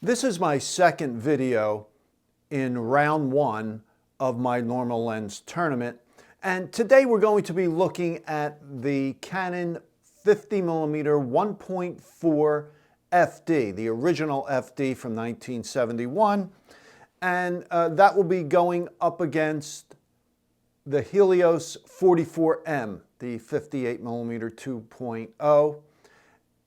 This is my second video in round one of my normal lens tournament, and today we're going to be looking at the Canon 50mm 1.4 FD, the original FD from 1971, and that will be going up against the Helios 44M, the 58mm 2.0,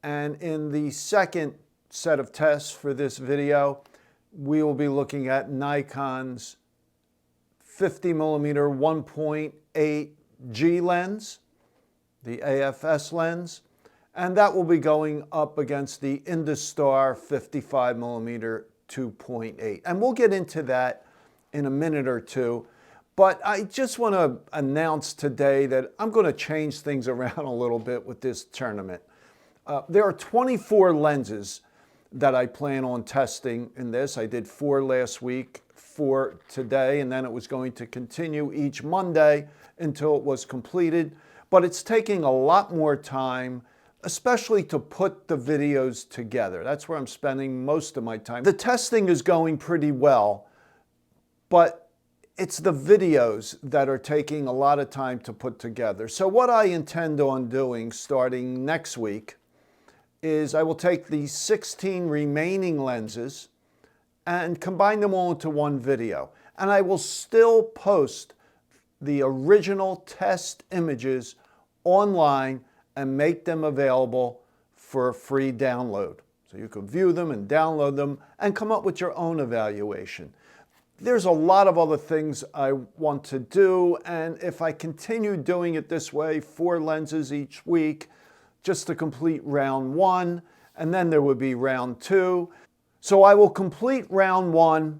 and in the second set of tests for this video, we will be looking at Nikon's 50mm 1.8 G lens, the AFS lens, and that will be going up against the Industar 55mm 2.8. And we'll get into that in a minute or two, but I just want to announce today that I'm going to change things around a little bit with this tournament. There are 24 lenses that I plan on testing in this. I did 4 last week, 4 today, and then it was going to continue each Monday until it was completed. But it's taking a lot more time, especially to put the videos together. That's where I'm spending most of my time. The testing is going pretty well, but it's the videos that are taking a lot of time to put together. So what I intend on doing starting next week is I will take the 16 remaining lenses and combine them all into one video. And I will still post the original test images online and make them available for a free download. So you can view them and download them and come up with your own evaluation. There's a lot of other things I want to do, and if I continue doing it this way, 4 lenses each week, just to complete round 1, and then there would be round 2. So I will complete round 1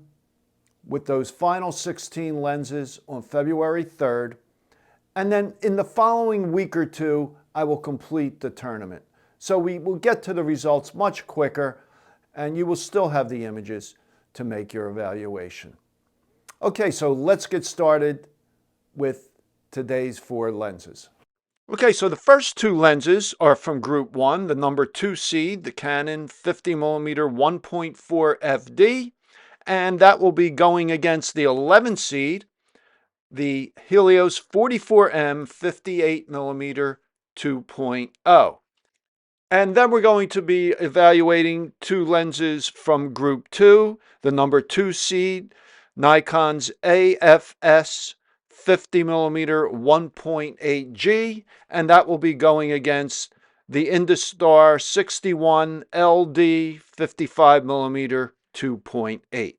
with those final 16 lenses on February 3rd, and then in the following week or 2, I will complete the tournament. So we will get to the results much quicker, and you will still have the images to make your evaluation. Okay, so let's get started with today's 4 lenses. Okay, so the first 2 lenses are from Group 1, the number 2 seed, the Canon 50mm 1.4 FD, and that will be going against the 11 seed, the Helios 44M 58mm 2.0. And then we're going to be evaluating 2 lenses from Group 2, the number 2 seed, Nikon's AFS 50mm 1.8 G, and that will be going against the Industar 61 LD 55mm 2.8.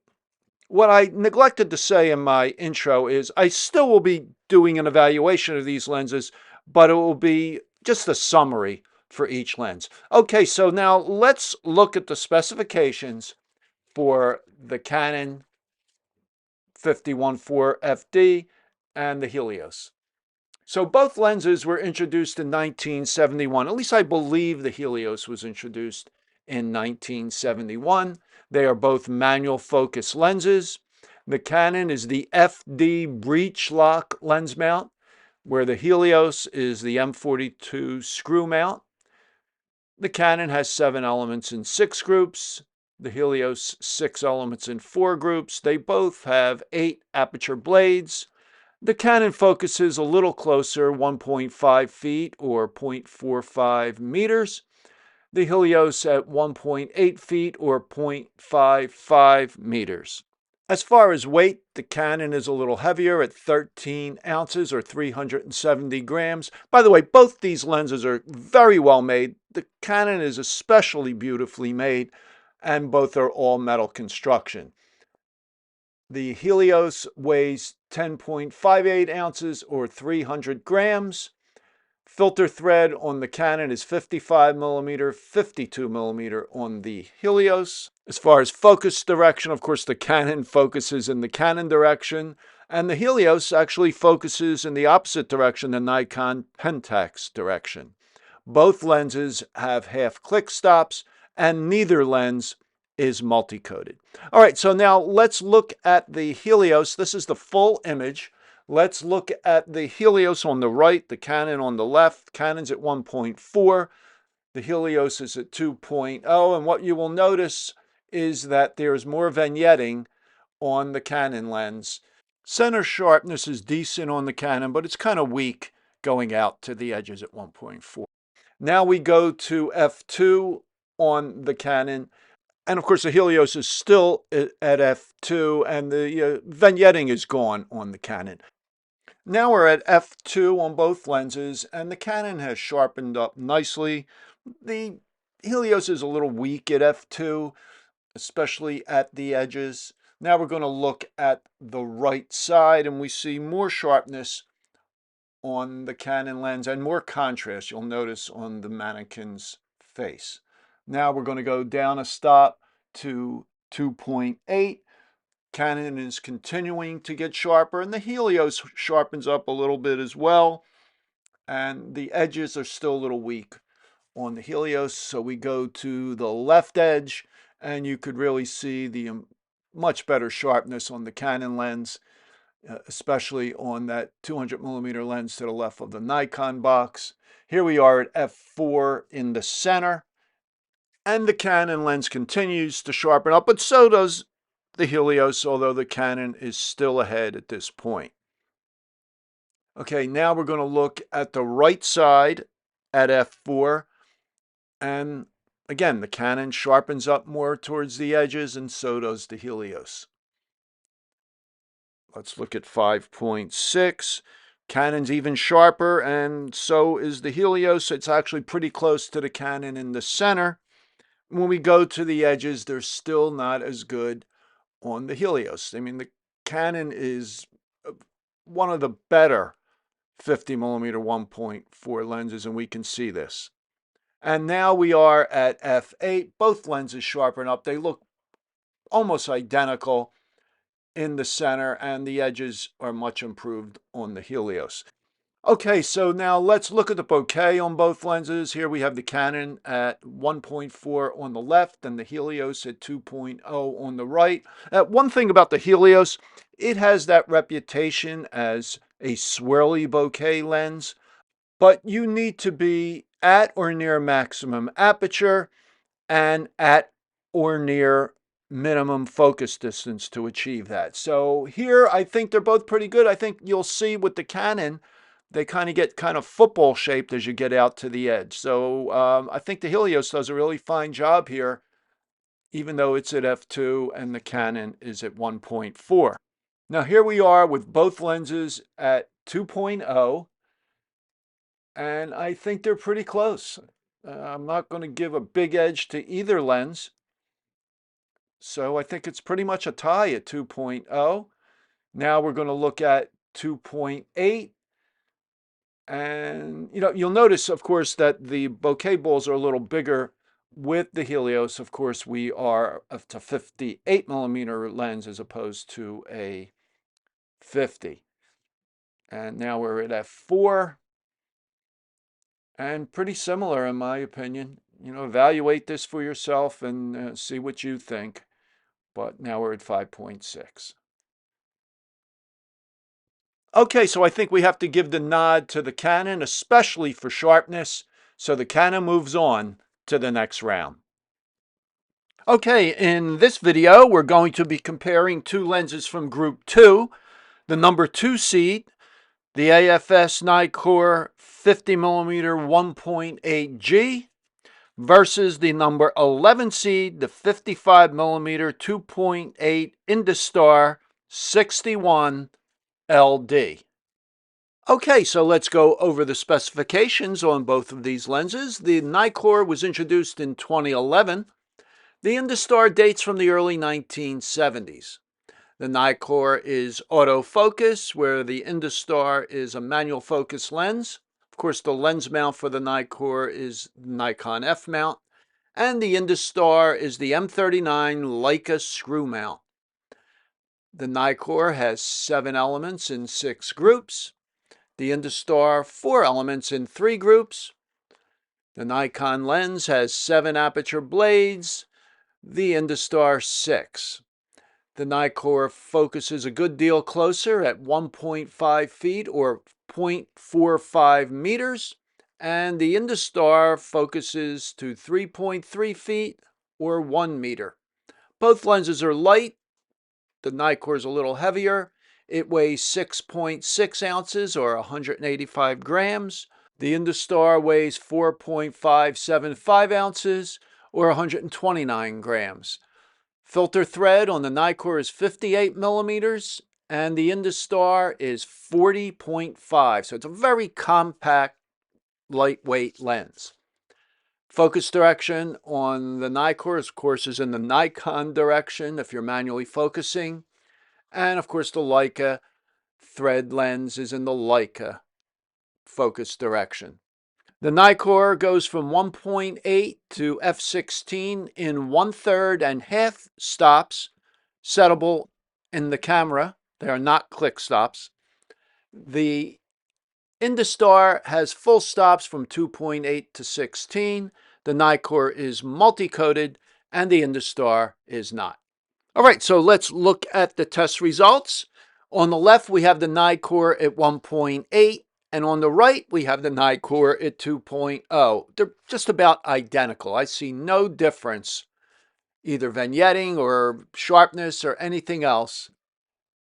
What I neglected to say in my intro is I still will be doing an evaluation of these lenses, but it will be just a summary for each lens. Okay, so now let's look at the specifications for the Canon 51.4 FD and the Helios. So both lenses were introduced in 1971. At least I believe the Helios was introduced in 1971. They are both manual focus lenses. The Canon is the FD breech lock lens mount, where the Helios is the M42 screw mount. The Canon has 7 elements in 6 groups. The Helios 6 elements in 4 groups. They both have 8 aperture blades. The Canon focuses a little closer, 1.5 feet or 0.45 meters. The Helios at 1.8 feet or 0.55 meters. As far as weight, the Canon is a little heavier at 13 ounces or 370 grams. By the way, both these lenses are very well made. The Canon is especially beautifully made, and both are all metal construction. The Helios weighs 10.58 ounces or 300 grams. Filter thread on the Canon is 55mm, 52mm on the Helios. As far as focus direction, of course, the Canon focuses in the Canon direction, and the Helios actually focuses in the opposite direction, the Nikon Pentax direction. Both lenses have half click stops, and neither lens is multi-coated. All right, so now let's look at the Helios. This is the full image. Let's look at the Helios on the right, the Canon on the left. Canon's at 1.4. The Helios is at 2.0. And what you will notice is that there's more vignetting on the Canon lens. Center sharpness is decent on the Canon, but it's kind of weak going out to the edges at 1.4. Now we go to f2 on the Canon. And of course, the Helios is still at f2, and the vignetting is gone on the Canon. Now we're at f2 on both lenses, and the Canon has sharpened up nicely. The Helios is a little weak at f2, especially at the edges. Now we're going to look at the right side, and we see more sharpness on the Canon lens and more contrast, you'll notice, on the mannequin's face. Now we're going to go down a stop to 2.8. Canon is continuing to get sharper, and the Helios sharpens up a little bit as well, and the edges are still a little weak on the Helios. So we go to the left edge, and you could really see the much better sharpness on the Canon lens, especially on that 200mm lens to the left of the Nikon box. Here we are at f4 in the center, and the Canon lens continues to sharpen up, but so does the Helios, although the Canon is still ahead at this point. Okay, now we're going to look at the right side at f4, and again, the Canon sharpens up more towards the edges, and so does the Helios. Let's look at 5.6. Canon's even sharper, and so is the Helios. It's actually pretty close to the Canon in the center. When we go to the edges, they're still not as good on the Helios. I mean, the Canon is one of the better 50mm 1.4 lenses, and we can see this. And now we are at f8. Both lenses sharpen up. They look almost identical in the center, and the edges are much improved on the Helios. Okay, so now let's look at the bokeh on both lenses. Here we have the Canon at 1.4 on the left and the Helios at 2.0 on the right. One thing about the Helios, it has that reputation as a swirly bokeh lens, but you need to be at or near maximum aperture and at or near minimum focus distance to achieve that. So here, I think they're both pretty good. I think you'll see with the Canon, they kind of get kind of football shaped as you get out to the edge. So I think the Helios does a really fine job here, even though it's at f2 and the Canon is at 1.4. Now here we are with both lenses at 2.0, and I think they're pretty close. I'm not going to give a big edge to either lens. So I think it's pretty much a tie at 2.0. Now we're going to look at 2.8. And, you'll notice, of course, that the bokeh balls are a little bigger with the Helios. Of course, we are up to 58mm lens as opposed to a 50. And now we're at f4. And pretty similar, in my opinion. Evaluate this for yourself and see what you think. But now we're at 5.6. Okay, so I think we have to give the nod to the Canon, especially for sharpness. So the Canon moves on to the next round. Okay, in this video, we're going to be comparing two lenses from Group 2, the number 2 seed, the AFS Nikkor 50mm 1.8G, versus the number 11 seed, the 55mm 2.8 Industar 61 LD. Okay, so let's go over the specifications on both of these lenses. The Nikkor was introduced in 2011. The Industar dates from the early 1970s. The Nikkor is autofocus, where the Industar is a manual focus lens. Of course, the lens mount for the Nikkor is Nikon F mount, and the Industar is the M39 Leica screw mount. The Nikkor has 7 elements in 6 groups. The Industar, 4 elements in 3 groups. The Nikon lens has 7 aperture blades. The Industar, 6. The Nikkor focuses a good deal closer at 1.5 feet or 0.45 meters, and the Industar focuses to 3.3 feet or 1 meter. Both lenses are light. The Nikkor is a little heavier. It weighs 6.6 ounces or 185 grams. The Industar weighs 4.575 ounces or 129 grams. Filter thread on the Nikkor is 58 millimeters and the Industar is 40.5. So it's a very compact, lightweight lens. Focus direction on the Nikkor, of course, is in the Nikon direction if you're manually focusing. And of course, the Leica thread lens is in the Leica focus direction. The Nikkor goes from 1.8 to f/16 in 1/3 and half stops, settable in the camera. They are not click stops. The Industar has full stops from 2.8 to 16. The Nikkor is multi-coded and the Industar is not. All right, so let's look at the test results. On the left, we have the Nikkor at 1.8, and on the right, we have the Nikkor at 2.0. They're just about identical. I see no difference, either vignetting or sharpness or anything else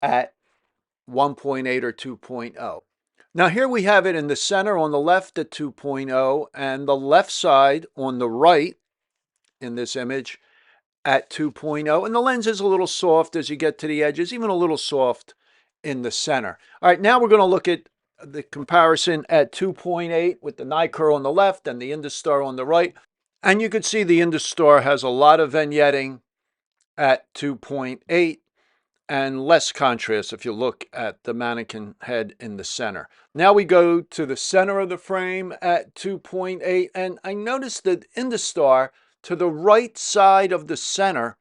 at 1.8 or 2.0. Now here we have it in the center on the left at 2.0 and the left side on the right in this image at 2.0. And the lens is a little soft as you get to the edges, even a little soft in the center. All right, now we're going to look at the comparison at 2.8 with the Nikkor on the left and the Industar on the right. And you can see the Industar has a lot of vignetting at 2.8 and less contrast if you look at the mannequin head in the center. Now we go to the center of the frame at 2.8, and I noticed that Industar to the right side of the center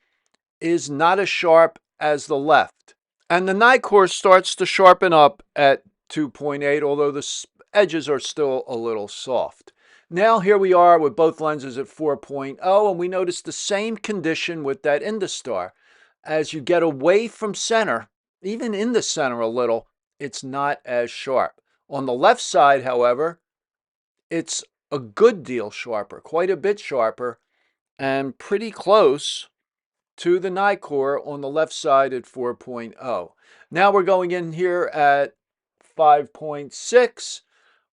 is not as sharp as the left. And the Nikkor starts to sharpen up at 2.8, although the edges are still a little soft. Now here we are with both lenses at 4.0, and we notice the same condition with that Industar. As you get away from center, even in the center a little, it's not as sharp. On the left side, however, it's a good deal sharper, quite a bit sharper, and pretty close to the Nikkor on the left side at 4.0. Now we're going in here at 5.6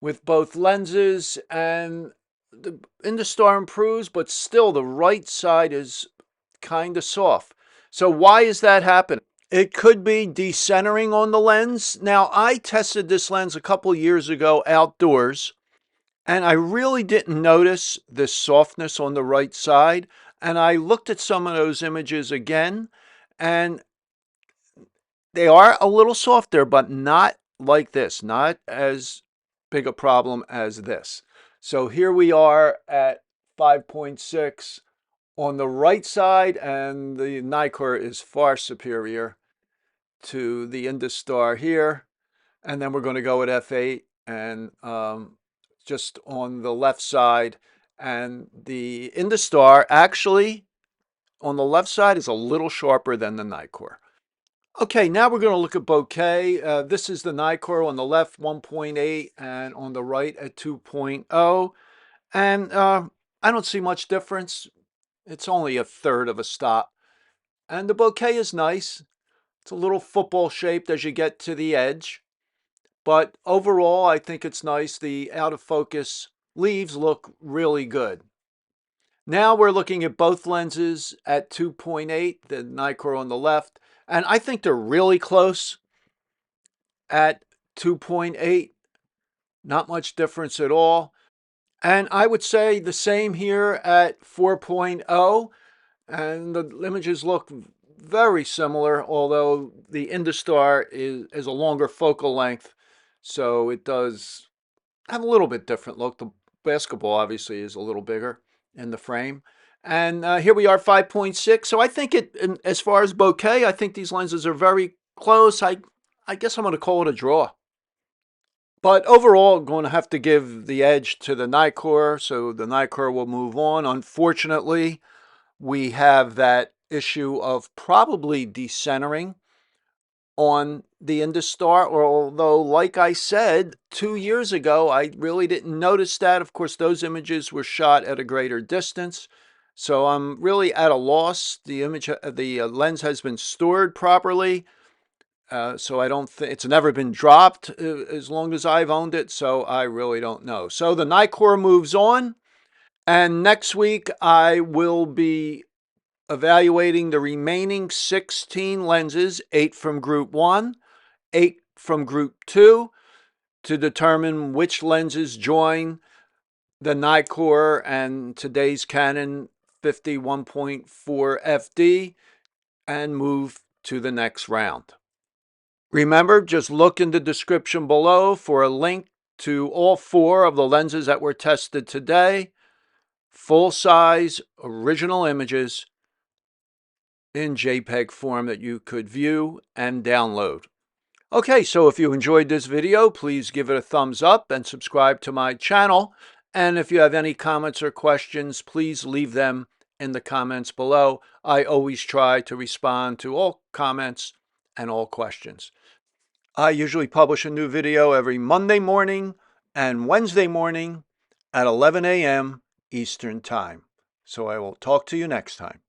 with both lenses, and the Industar improves, but still the right side is kind of soft. So why is that happening? It could be decentering on the lens. Now, I tested this lens a couple years ago outdoors, and I really didn't notice this softness on the right side. And I looked at some of those images again, and they are a little softer, but not like this, not as big a problem as this. So here we are at 5.6 on the right side, and the Nikkor is far superior to the Industar here. And then we're going to go at f8 and just on the left side. And the Industar actually on the left side is a little sharper than the Nikkor. Okay, now we're going to look at bokeh. This is the Nikkor on the left, 1.8, and on the right at 2.0. And I don't see much difference. It's only a third of a stop. And the bokeh is nice. It's a little football shaped as you get to the edge. But overall, I think it's nice. The out of focus leaves look really good. Now we're looking at both lenses at 2.8, the Nikkor on the left. And I think they're really close at 2.8. Not much difference at all. And I would say the same here at 4.0. And the images look very similar, although the Industar is a longer focal length, so it does have a little bit different look. The basketball obviously is a little bigger in the frame. And here we are, 5.6. So I think as far as bokeh, I think these lenses are very close. I guess I'm going to call it a draw. But overall, I'm going to have to give the edge to the Nikkor, so the Nikkor will move on. Unfortunately, we have that issue of probably decentering on the Industar, although, like I said, 2 years ago, I really didn't notice that. Of course, those images were shot at a greater distance, So I'm really at a loss. The lens has been stored properly. So I don't think it's never been dropped as long as I've owned it. So I really don't know. So the Nikkor moves on. And next week I will be evaluating the remaining 16 lenses, 8 from group 1, 8 from group 2, to determine which lenses join the Nikkor and today's Canon 51.4 FD and move to the next round. Remember, just look in the description below for a link to all 4 of the lenses that were tested today, full-size original images in JPEG form that you could view and download. Okay, so if you enjoyed this video, please give it a thumbs up and subscribe to my channel. And if you have any comments or questions, please leave them in the comments below. I always try to respond to all comments and all questions. I usually publish a new video every Monday morning and Wednesday morning at 11 a.m. Eastern Time. So I will talk to you next time.